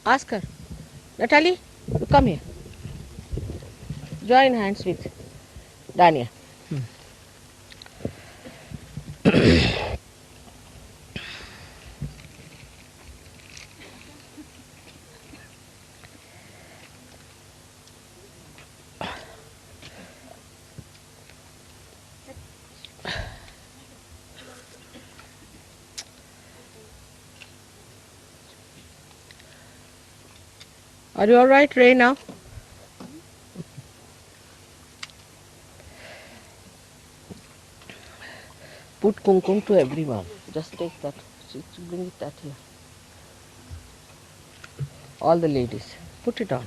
Ask her. Natalie, you come here. Join hands with Dania. Are you all right, Ray, now? Put kumkum to everyone. Just take that. Bring it that here. All the ladies. Put it on.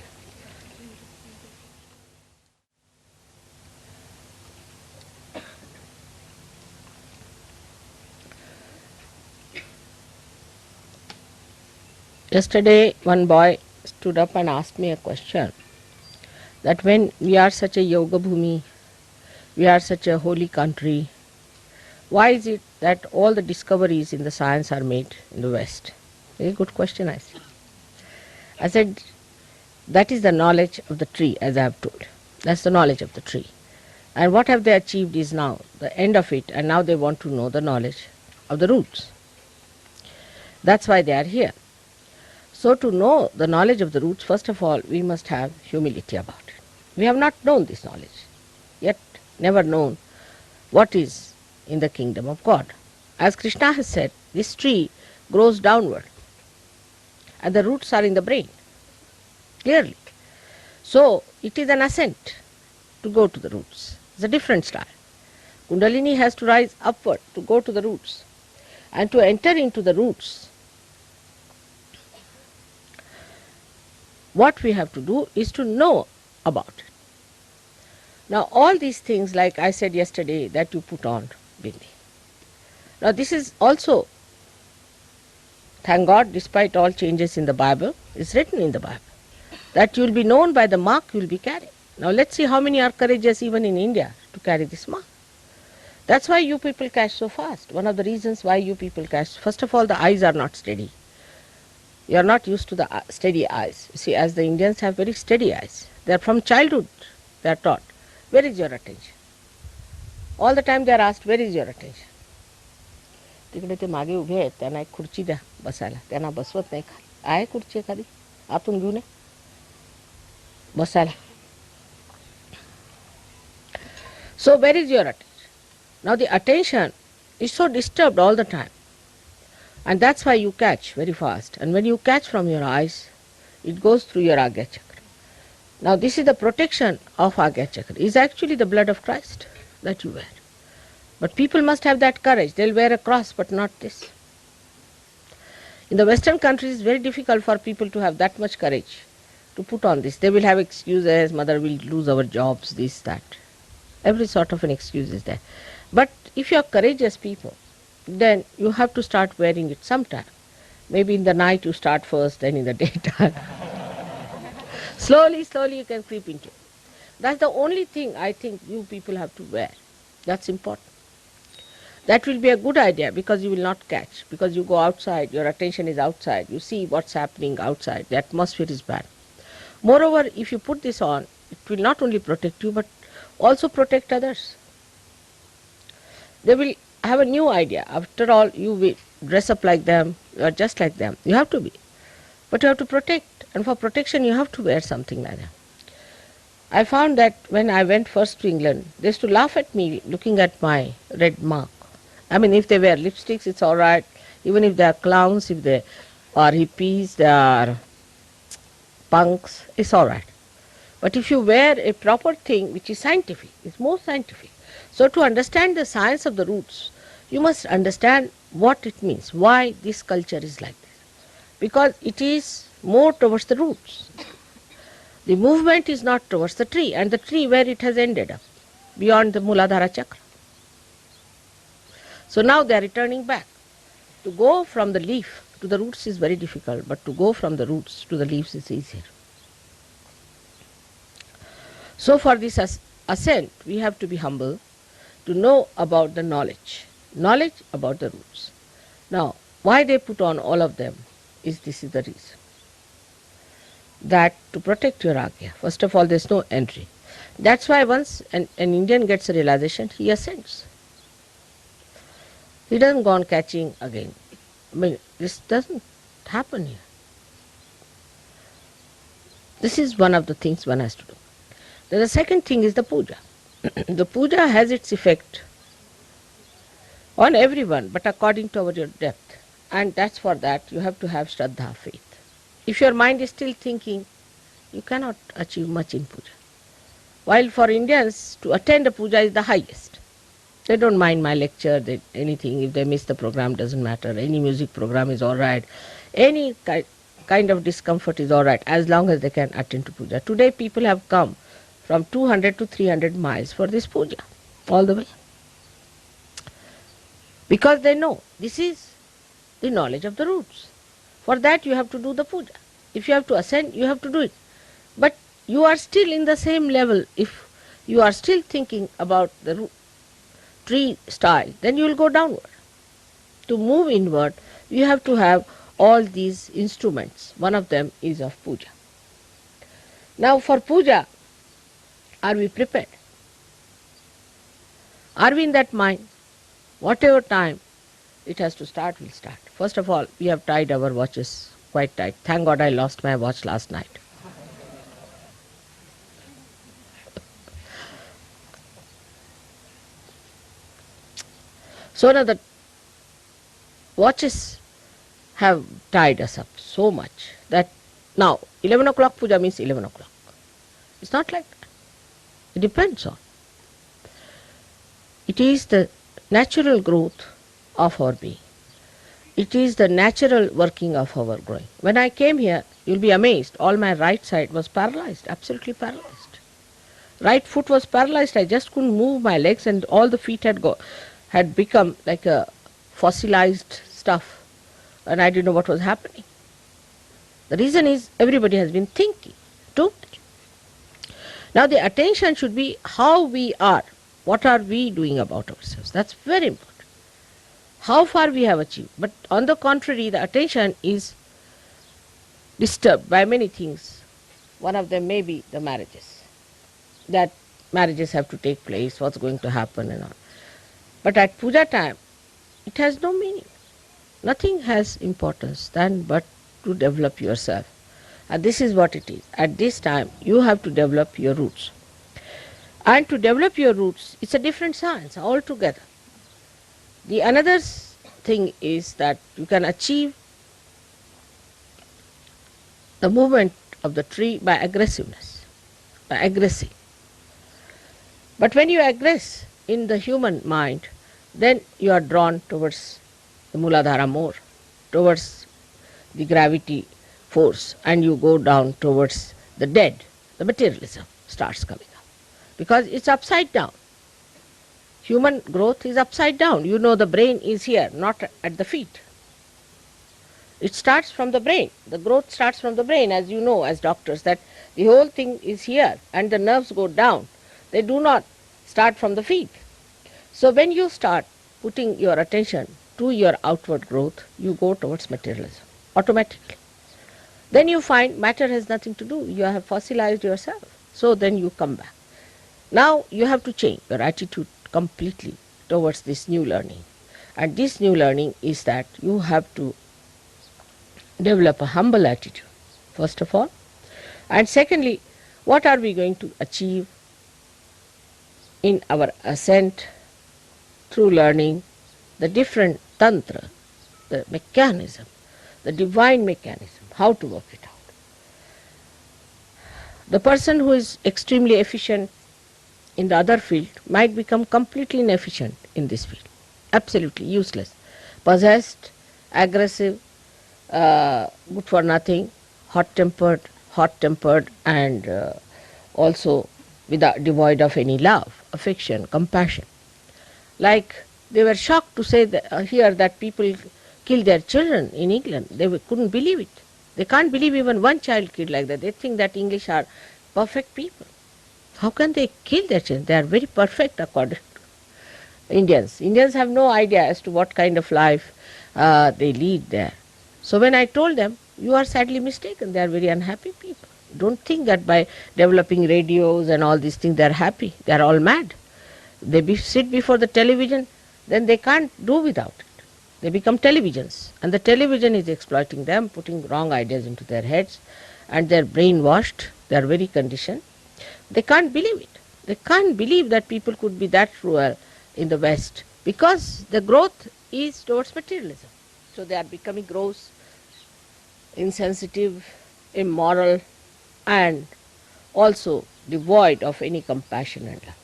Yesterday, one boy stood up and asked me a question, that when we are such a yoga bhumi, we are such a holy country, why is it that all the discoveries in the science are made in the West? Very good question, I said. I said, that is the knowledge of the tree, as I have told. That's the knowledge of the tree. And what have they achieved is now the end of it, and now they want to know the knowledge of the roots. That's why they are here. So to know the knowledge of the roots, first of all, we must have humility about it. We have not known this knowledge, yet never known what is in the kingdom of God. As Krishna has said, this tree grows downward, and the roots are in the brain, clearly. So it is an ascent to go to the roots. It's a different style. Kundalini has to rise upward to go to the roots. And to enter into the roots, what we have to do is to know about it. Now all these things, like I said yesterday, that you put on bindi. Now this is also, thank God, despite all changes in the Bible, is written in the Bible, that you will be known by the mark you will be carrying. Now let's see how many are courageous even in India to carry this mark. That's why you people catch so fast. One of the reasons why you people catch, first of all, the eyes are not steady. You are not used to the steady eyes. You see, as the Indians have very steady eyes. They are from childhood, they are taught. Where is your attention? All the time they are asked, where is your attention? तिकडे ते मागे उभे आहेत, त्यांना एक खुर्ची द्या बसायला. त्यांना बसवत नाही खाली. आहे खुर्ची एखादी? आतून घेऊन ये. बसायला. So where is your attention? Now the attention is so disturbed all the time. And that's why you catch very fast. And when you catch from your eyes, it goes through your Agya Chakra. Now this is the protection of Agya Chakra. It's actually the blood of Christ that you wear. But people must have that courage. They'll wear a cross, but not this. In the Western countries, it's very difficult for people to have that much courage to put on this. They will have excuses, mother will lose our jobs, this, that. Every sort of an excuse is there. But if you are courageous people, then you have to start wearing it sometime. Maybe in the night you start first, then in the daytime. Slowly, slowly you can creep into it. That's the only thing I think you people have to wear. That's important. That will be a good idea because you will not catch. Because you go outside, your attention is outside. You see what's happening outside. The atmosphere is bad. Moreover, if you put this on, it will not only protect you, but also protect others. They will have a new idea. After all, you will dress up like them, you are just like them. You have to be. But you have to protect. And for protection, you have to wear something like that. I found that when I went first to England, they used to laugh at me looking at my red mark. I mean, if they wear lipsticks, it's all right. Even if they are clowns, if they are hippies, they are punks, it's all right. But if you wear a proper thing which is scientific, it's more scientific. So to understand the science of the roots, you must understand what it means, why this culture is like this. Because it is more towards the roots. The movement is not towards the tree, and the tree where it has ended up, beyond the Muladhara Chakra. So now they are returning back. To go from the leaf to the roots is very difficult, but to go from the roots to the leaves is easier. So for this ascent, we have to be humble, to know about the knowledge about the roots. Now, why they put on all of them this is the reason. that to protect your Agya. First of all, there's no entry. That's why once an Indian gets a realization, he ascends. He doesn't go on catching again. I mean, this doesn't happen here. This is one of the things one has to do. Then the second thing is the puja. The puja has its effect on everyone, but according to your depth. And that's for that you have to have Shraddha, faith. If your mind is still thinking, you cannot achieve much in puja. While for Indians, to attend a puja is the highest. They don't mind my lecture, anything. If they miss the program, doesn't matter. Any music program is all right. Any kind of discomfort is all right, as long as they can attend to puja. Today people have come from 200 to 300 miles for this puja, all the way. Because they know this is the knowledge of the roots. For that you have to do the puja. If you have to ascend, you have to do it. But you are still in the same level. If you are still thinking about the tree style, then you will go downward. To move inward, you have to have all these instruments. One of them is of puja. Now for puja, are we prepared? Are we in that mind? Whatever time it has to start, we'll start. First of all, we have tied our watches quite tight. Thank God I lost my watch last night. So now the watches have tied us up so much that now 11 o'clock puja means 11 o'clock. It's not like that. It depends on. It is the natural growth of our being. It is the natural working of our growing. When I came here, you'll be amazed, all my right side was paralyzed, absolutely paralyzed. Right foot was paralyzed, I just couldn't move my legs, and all the feet had become like a fossilized stuff, and I didn't know what was happening. The reason is everybody has been thinking too much. Now the attention should be how we are. What are we doing about ourselves? That's very important. How far we have achieved. But on the contrary, the attention is disturbed by many things. One of them may be the marriages. That marriages have to take place, what's going to happen and all. But at puja time, it has no meaning. Nothing has importance than but to develop yourself. And this is what it is. At this time, you have to develop your roots. And to develop your roots, it's a different science altogether. The another thing is that you can achieve the movement of the tree by aggressiveness, by aggressing. But when you aggress in the human mind, then you are drawn towards the Muladhara more, towards the gravity force, and you go down towards the dead. The materialism starts coming up because it's upside down. Human growth is upside down. You know the brain is here, not at the feet. It starts from the brain. The growth starts from the brain, as you know as doctors, that the whole thing is here and the nerves go down. They do not start from the feet. So when you start putting your attention to your outward growth, you go towards materialism automatically. Then you find matter has nothing to do. You have fossilized yourself. So then you come back. Now you have to change your attitude completely towards this new learning. And this new learning is that you have to develop a humble attitude, first of all. And secondly, what are we going to achieve in our ascent through learning the different tantra, the mechanism, the divine mechanism, how to work it out. The person who is extremely efficient in the other field might become completely inefficient in this field, absolutely useless, possessed, aggressive, good for nothing, hot-tempered and also devoid of any love, affection, compassion. Like they were shocked to say that, hear that people kill their children in England. They couldn't believe it. They can't believe even one child killed like that. They think that English are perfect people. How can they kill their children? They are very perfect according to Indians. Indians have no idea as to what kind of life they lead there. So when I told them, you are sadly mistaken, they are very unhappy people. Don't think that by developing radios and all these things they are happy. They are all mad. Sit before the television, then they can't do without it. They become televisions, and the television is exploiting them, putting wrong ideas into their heads, and they're brainwashed, they're very conditioned. They can't believe it. They can't believe that people could be that cruel in the West, because the growth is towards materialism. So they are becoming gross, insensitive, immoral, and also devoid of any compassion and love.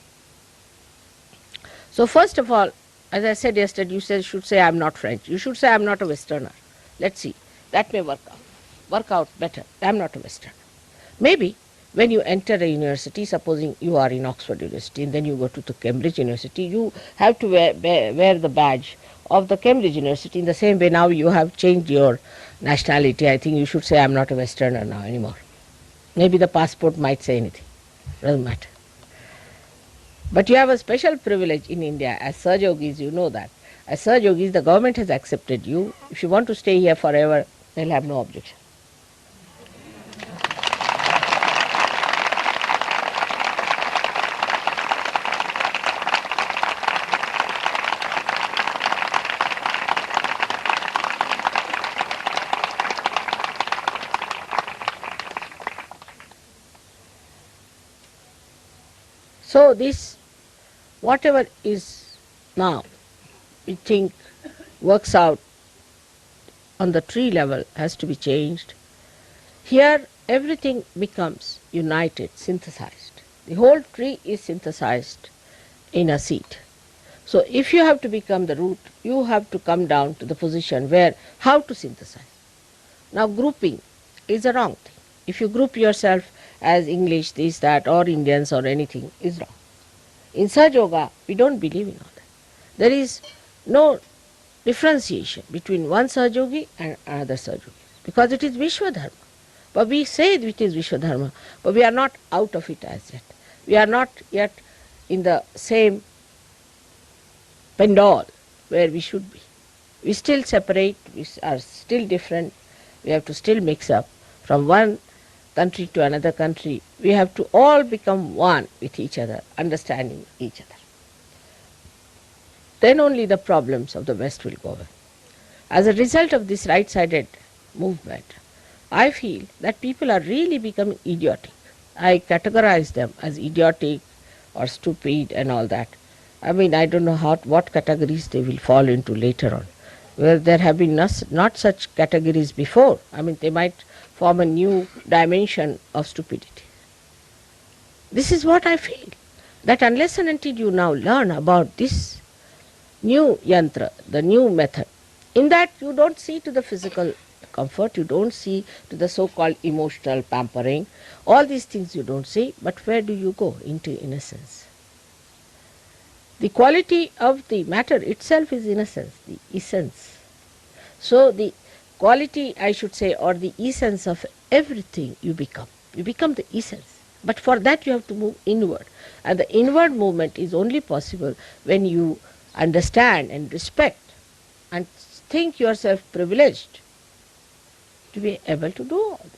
So first of all, as I said yesterday, you should say, I'm not French. You should say, I'm not a Westerner. Let's see. That may work out better. I'm not a Westerner. Maybe when you enter a university, supposing you are in Oxford University and then you go to the Cambridge University, you have to wear the badge of the Cambridge University. In the same way, now you have changed your nationality. I think you should say, I'm not a Westerner now anymore. Maybe the passport might say anything. Doesn't matter. But you have a special privilege in India as Sahajogis, you know that. As Sahajogis, the government has accepted you. If you want to stay here forever, they'll have no objection. So this, whatever is now, we think works out on the tree level has to be changed. Here everything becomes united, synthesized. The whole tree is synthesized in a seed. So if you have to become the root, you have to come down to the position where how to synthesize. Now grouping is a wrong thing. If you group yourself as English, this, that, or Indians or anything is wrong. In Sahaja Yoga, we don't believe in all that. There is no differentiation between one Sahajogi and another Sahajogi, because it is Vishwadharma. But we say it is Vishwadharma, but we are not out of it as yet. We are not yet in the same pendule where we should be. We still separate, we are still different, we have to still mix up from one country to another country. We have to all become one with each other, understanding each other. Then only the problems of the West will go away. As a result of this right-sided movement, I feel that people are really becoming idiotic. I categorize them as idiotic or stupid and all that. I mean, I don't know what categories they will fall into later on. Well, there have been not such categories before. I mean, they might form a new dimension of stupidity. This is what I feel, that unless and until you now learn about this new yantra, the new method, in that you don't see to the physical comfort, you don't see to the so-called emotional pampering, all these things you don't see, but where do you go? Into innocence. The quality of the matter itself is innocence, the essence. So the quality, I should say, or the essence of everything you become. You become the essence. But for that you have to move inward. And the inward movement is only possible when you understand and respect and think yourself privileged to be able to do all this.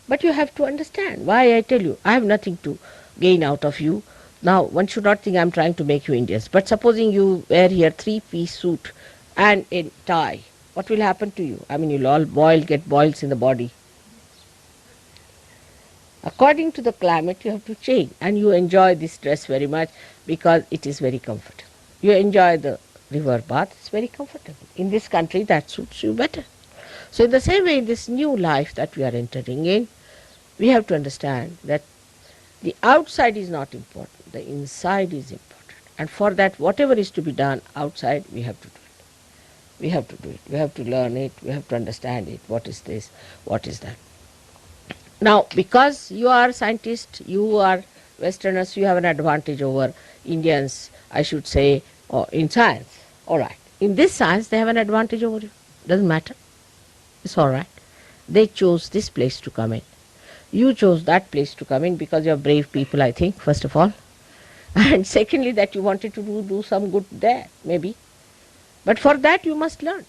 But you have to understand why I tell you, I have nothing to gain out of you. Now, one should not think I am trying to make you Indians. But supposing you wear here 3-piece suit and a tie, what will happen to you? I mean, you'll all get boils in the body. According to the climate, you have to change, and you enjoy this dress very much because it is very comfortable. You enjoy the river bath, it's very comfortable. In this country, that suits you better. So in the same way, in this new life that we are entering in, we have to understand that the outside is not important, the inside is important. And for that, whatever is to be done outside, we have to do it. We have to do it. We have to learn it. We have to understand it. What is this? What is that? Now, because you are scientists, you are Westerners, you have an advantage over Indians, I should say, or in science. All right. In this science, they have an advantage over you. Doesn't matter. It's all right. They chose this place to come in. You chose that place to come in because you are brave people, I think, first of all. And secondly, that you wanted to do some good there, maybe. But for that, you must learn.